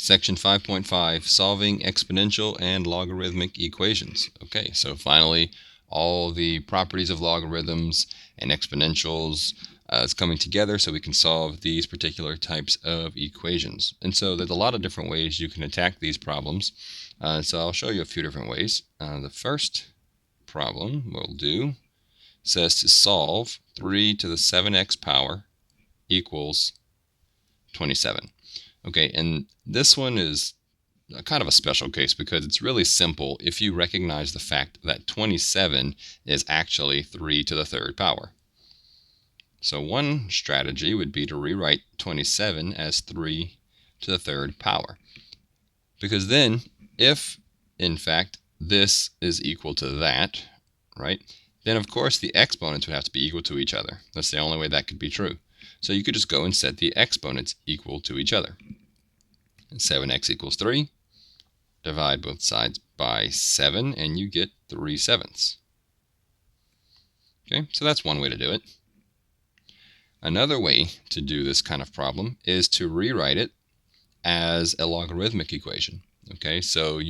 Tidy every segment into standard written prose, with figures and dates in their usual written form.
Section 5.5, solving exponential and logarithmic equations. Okay, so finally all the properties of logarithms and exponentials is coming together so we can solve these particular types of equations. And so there's a lot of different ways you can attack these problems. So I'll show you a few different ways. The first problem we'll do says to solve 3 to the 7x power equals 27. Okay, and this one is kind of a special case because it's really simple if you recognize the fact that 27 is actually 3 to the third power. So one strategy would be to rewrite 27 as 3 to the third power. Because then, if in fact this is equal to that, right, then of course the exponents would have to be equal to each other. That's the only way that could be true. So you could just go and set the exponents equal to each other. 7x equals 3. Divide both sides by 7 and you get 3/7. Okay, so that's one way to do it. Another way to do this kind of problem is to rewrite it as a logarithmic equation. Okay, so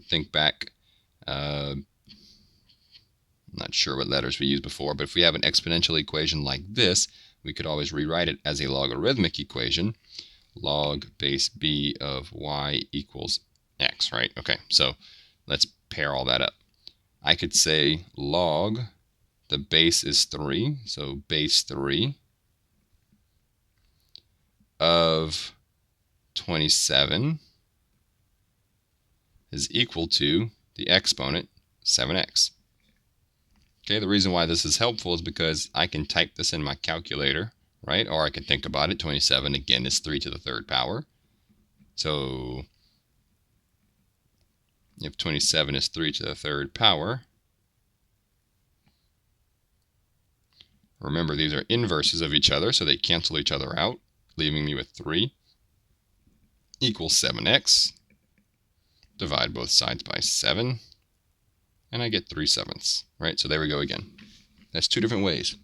think back, I'm not sure what letters we used before, but if we have an exponential equation like this, we could always rewrite it as a logarithmic equation. Log base b of y equals x, right? Okay, so let's pair all that up. I could say log, the base is 3, so base 3 of 27 is equal to the exponent 7x. Okay, the reason why this is helpful is because I can type this in my calculator, right? Or I can think about it. 27 again is 3 to the third power. So if 27 is 3 to the third power, remember these are inverses of each other, so they cancel each other out, leaving me with 3 equals 7x. Divide both sides by 7, and I get 3/7, right? So there we go again. That's two different ways.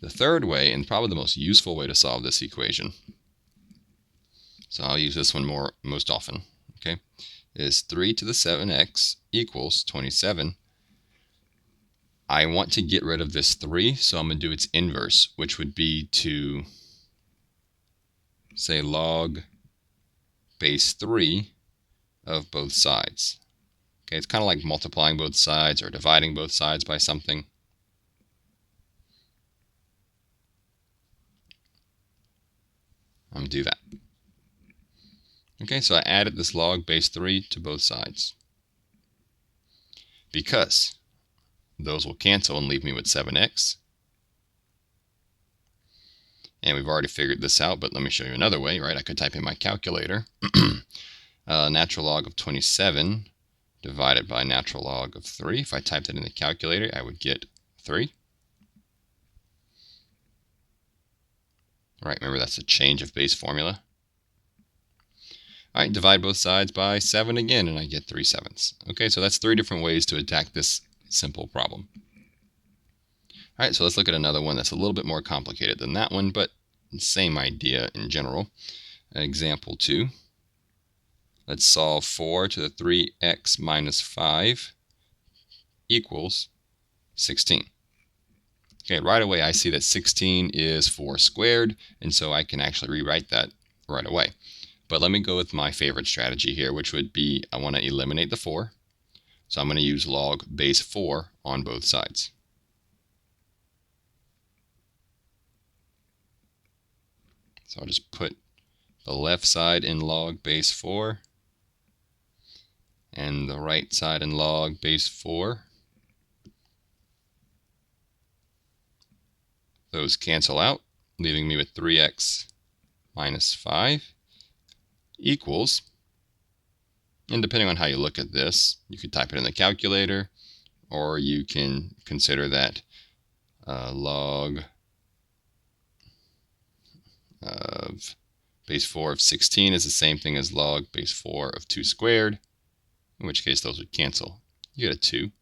The third way, and probably the most useful way to solve this equation, so I'll use this one most often, okay, is 3 to the 7x equals 27. I want to get rid of this 3, so I'm going to do its inverse, which would be to say log base 3 of both sides. Okay, it's kind of like multiplying both sides or dividing both sides by something. I'm going to do that. Okay, so I added this log base 3 to both sides. Because those will cancel and leave me with 7x. And we've already figured this out, but let me show you another way, right? I could type in my calculator. Natural log of 27 divided by natural log of 3. If I typed it in the calculator, I would get 3. All right, remember that's a change of base formula. All right, divide both sides by 7 again, and I get 3/7. Okay, so that's 3 different ways to attack this simple problem. All right, so let's look at another one that's a little bit more complicated than that one, but same idea in general. Example 2. Let's solve 4 to the 3x minus 5 equals 16. Okay, right away I see that 16 is 4 squared, and so I can actually rewrite that right away. But let me go with my favorite strategy here, which would be I want to eliminate the 4. So I'm going to use log base 4 on both sides. So I'll just put the left side in log base 4 and the right side in log base 4. Those cancel out, leaving me with 3x minus 5 equals, and depending on how you look at this, you could type it in the calculator, or you can consider that log of base 4 of 16 is the same thing as log base 4 of 2 squared, in which case those would cancel. You get a 2.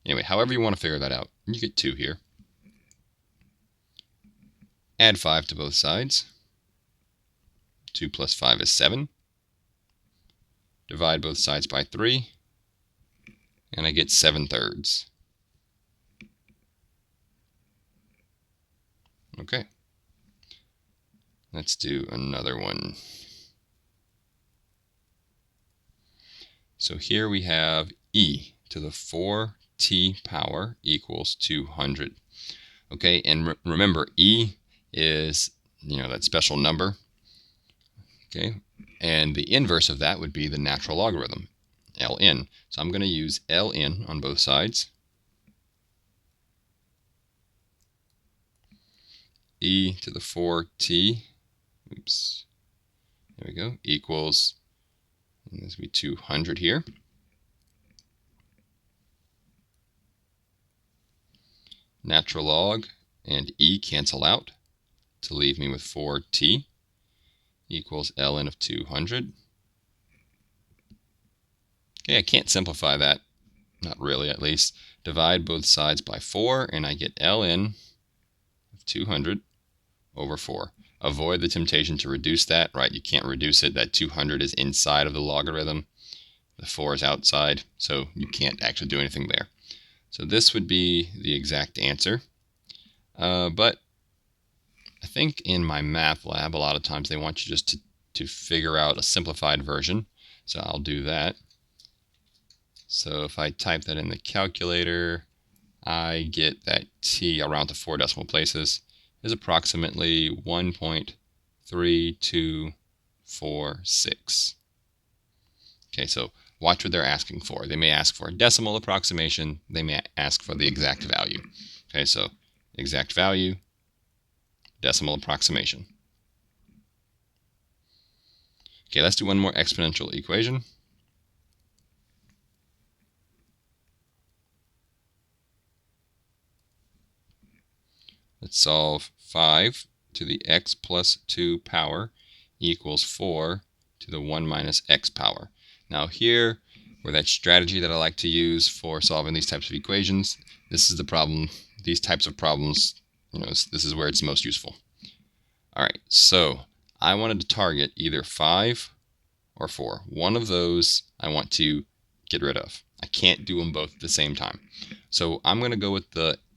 Anyway, however you want to figure that out, you get 2 here. Add 5 to both sides. 2 plus 5 is 7. Divide both sides by 3, and I get 7/3. Okay. Let's do another one. So here we have e to the 4t power equals 200. Okay, and remember, e is, that special number. Okay, and the inverse of that would be the natural logarithm, ln. So I'm going to use ln on both sides. E to the 4t, oops, there we go, equals, and this will be 200 here. Natural log and e cancel out to leave me with 4t equals ln of 200. Okay, I can't simplify that, not really at least. Divide both sides by 4 and I get ln of 200 over 4. Avoid the temptation to reduce that, right? You can't reduce it. That 200 is inside of the logarithm. The 4 is outside, so you can't actually do anything there. So this would be the exact answer. But I think in my math lab, a lot of times they want you just to figure out a simplified version. So I'll do that. So if I type that in the calculator, I get that t around to 4 decimal places is approximately 1.3246. Okay, so watch what they're asking for. They may ask for a decimal approximation. They may ask for the exact value. Okay, so exact value, decimal approximation. Okay, let's do one more exponential equation. Let's solve 5 to the x plus 2 power equals 4 to the 1 minus x power. Now here, where that strategy that I like to use for solving these types of equations, this is the problem. These types of problems, this is where it's most useful. All right, so I wanted to target either 5 or 4. One of those I want to get rid of. I can't do them both at the same time. So I'm going to go with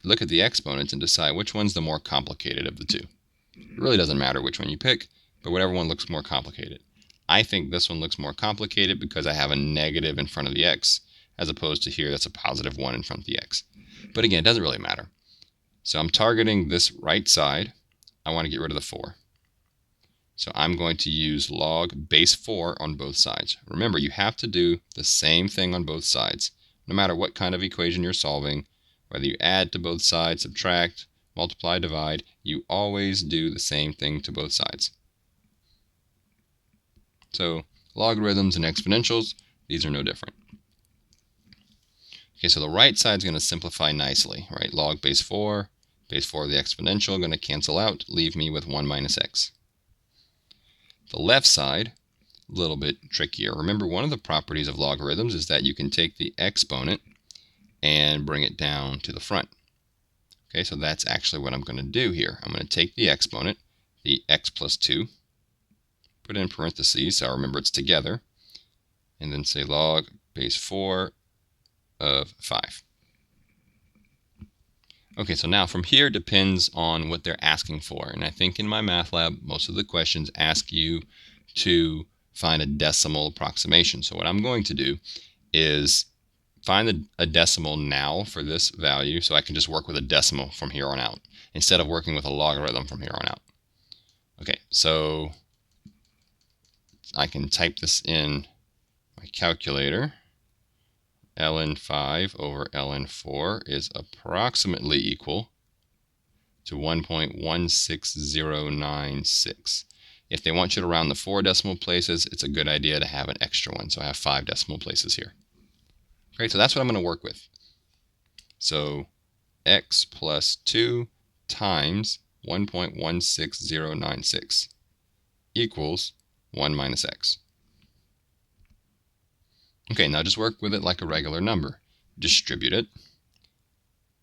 look at the exponents and decide which one's the more complicated of the two. It really doesn't matter which one you pick, but whatever one looks more complicated. I think this one looks more complicated because I have a negative in front of the x, as opposed to here that's a positive 1 in front of the x. But again, it doesn't really matter. So I'm targeting this right side. I want to get rid of the 4. So I'm going to use log base 4 on both sides. Remember, you have to do the same thing on both sides. No matter what kind of equation you're solving, whether you add to both sides, subtract, multiply, divide, you always do the same thing to both sides. So logarithms and exponentials, these are no different. Okay, so the right side is going to simplify nicely, right? Log base 4 of the exponential, going to cancel out, leave me with 1 minus x. The left side, a little bit trickier. Remember, one of the properties of logarithms is that you can take the exponent and bring it down to the front. Okay, so that's actually what I'm going to do here. I'm going to take the exponent, the x plus 2, put it in parentheses, so I remember it's together, and then say log base 4 of 5. Okay, so now from here depends on what they're asking for. And I think in my math lab, most of the questions ask you to find a decimal approximation. So what I'm going to do is find a decimal now for this value so I can just work with a decimal from here on out instead of working with a logarithm from here on out. Okay, so I can type this in my calculator. ln 5 over ln 4 is approximately equal to 1.16096. If they want you to round the 4 decimal places, it's a good idea to have an extra one. So I have 5 decimal places here. Great, so that's what I'm going to work with. So x plus 2 times 1.16096 equals 1 minus x. Okay, now just work with it like a regular number. Distribute it.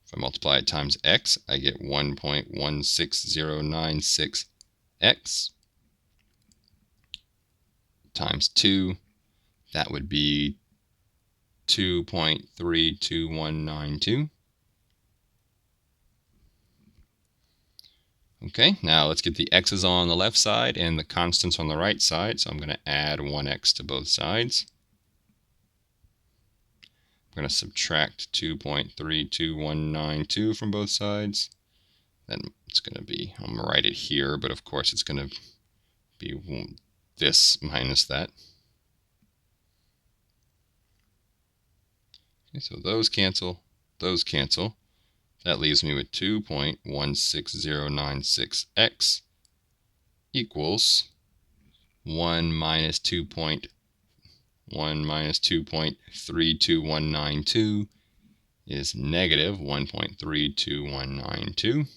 If I multiply it times x, I get 1.16096x. times 2, that would be 2.32192. Okay, now let's get the x's on the left side and the constants on the right side. So I'm going to add 1x to both sides. I'm going to subtract 2.32192 from both sides. Then it's going to be, I'm going to write it here, but of course it's going to be this minus that. Okay, so those cancel, those cancel. That leaves me with 2.16096x equals 1 minus 2.32192 is negative 1.32192.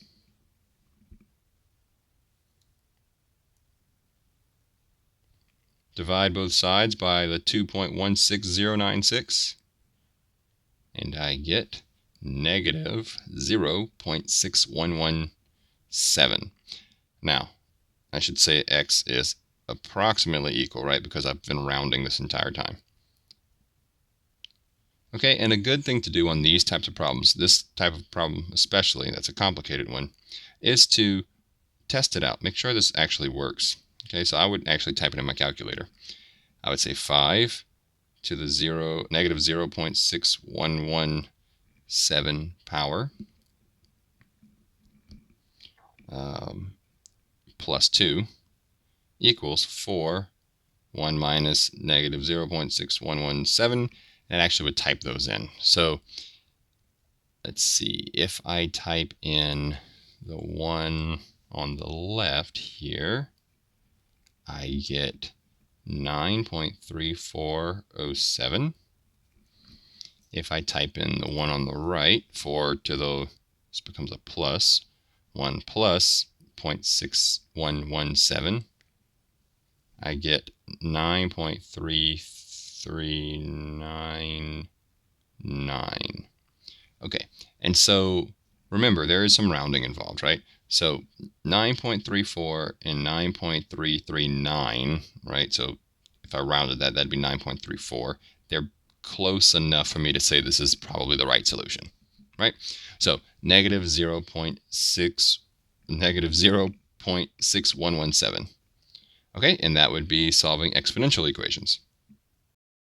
Divide both sides by the 2.16096, and I get negative 0.6117. Now, I should say x is approximately equal, right? Because I've been rounding this entire time. Okay, and a good thing to do on these types of problems, this type of problem especially, that's a complicated one, is to test it out. Make sure this actually works. Okay, so I would actually type it in my calculator. I would say 5 to the negative 0.6117 power plus 2 equals 4, 1 minus negative 0.6117, and I actually would type those in. So let's see, if I type in the one on the left here, I get 9.3407. If I type in the one on the right, 4 to the, this becomes a plus, 1 plus 0.6117, I get 9.3399. Okay, and so remember, there is some rounding involved, right? So 9.34 and 9.339, right? So if I rounded that, that'd be 9.34. They're close enough for me to say this is probably the right solution, right? So negative 0.6117. Okay, and that would be solving exponential equations.